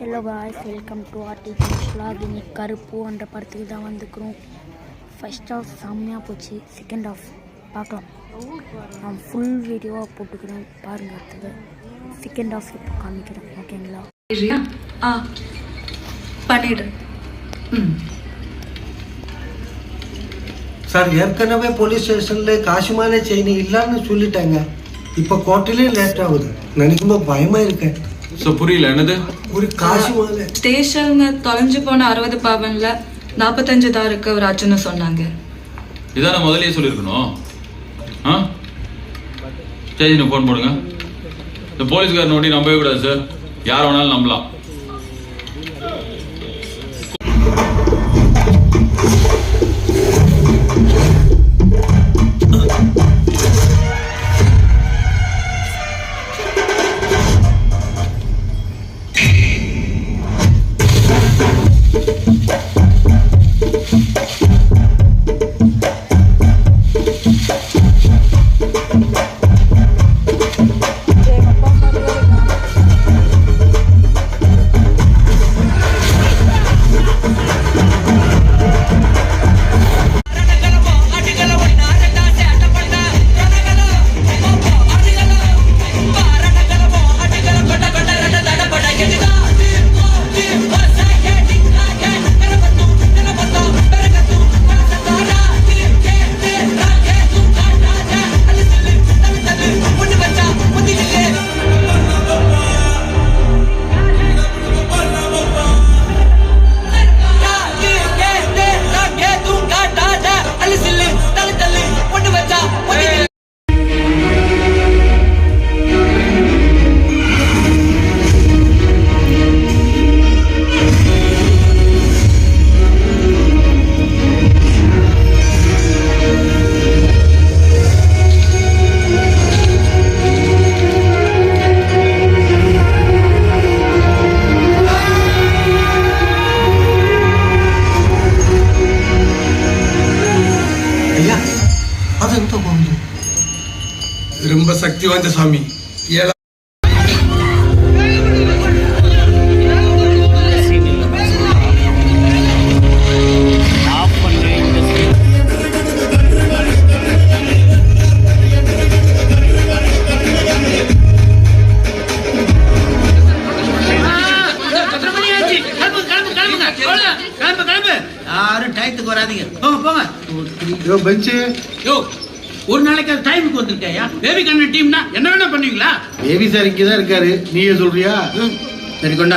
Hello guys, welcome to RTG vlog. இன்னைக்கு கருப்பு என்ற படத்துக்கு தான் வந்துக்கிறோம். ஃபர்ஸ்ட் ஹாஃப் செம்மையாக போச்சு, செகண்ட் ஹாஃப் பார்க்கலாம். நான் ஃபுல் வீடியோவாக போட்டுக்கிறேன், பாருங்கள். அடுத்தது செகண்ட் ஹாஃப் இப்போ காமிக்கிறேன், ஓகேங்களா? பண்ணிடு. சார், ஏற்கனவே போலீஸ் ஸ்டேஷனில் காசுமாலே செயின் இல்லைன்னு சொல்லிட்டாங்க. இப்போ கோர்ட்டிலே லேட் ஆகுது. நினைக்கும் போது பயமாக இருக்கேன். புரியல, என்னது? ஒரு காசு மாலை ஸ்டேஷன்ல தொலைஞ்சு போன 60 பவன்ல 45 தான் இருக்கு ராஜுன்னு சொன்னாங்க. இதான் முதல்லயே சொல்லியிருக்கணும். ஸ்டேஷனுக்கு ஃபோன் போடுங்க. இந்த போலீஸ்காரன் நோட்டி நம்பவே கூடாது சார். யார் வேணாலும் நம்பலாம். ரொம்ப சக்தி வாய்ந்த சாமி. யாரும் டயத்துக்கு வராதீங்க, போங்க போங்க. பெஞ்சு ஒரு நாளைக்கு அது டைமுக்கு வந்திருக்கையா? பேபி கண்ணன் டீம்னா என்ன வேணா பண்ணுவீங்களா? பேபி சார் இங்கே தான் இருக்காரு, நீயே சொல்றியா? சரி, கொண்டா.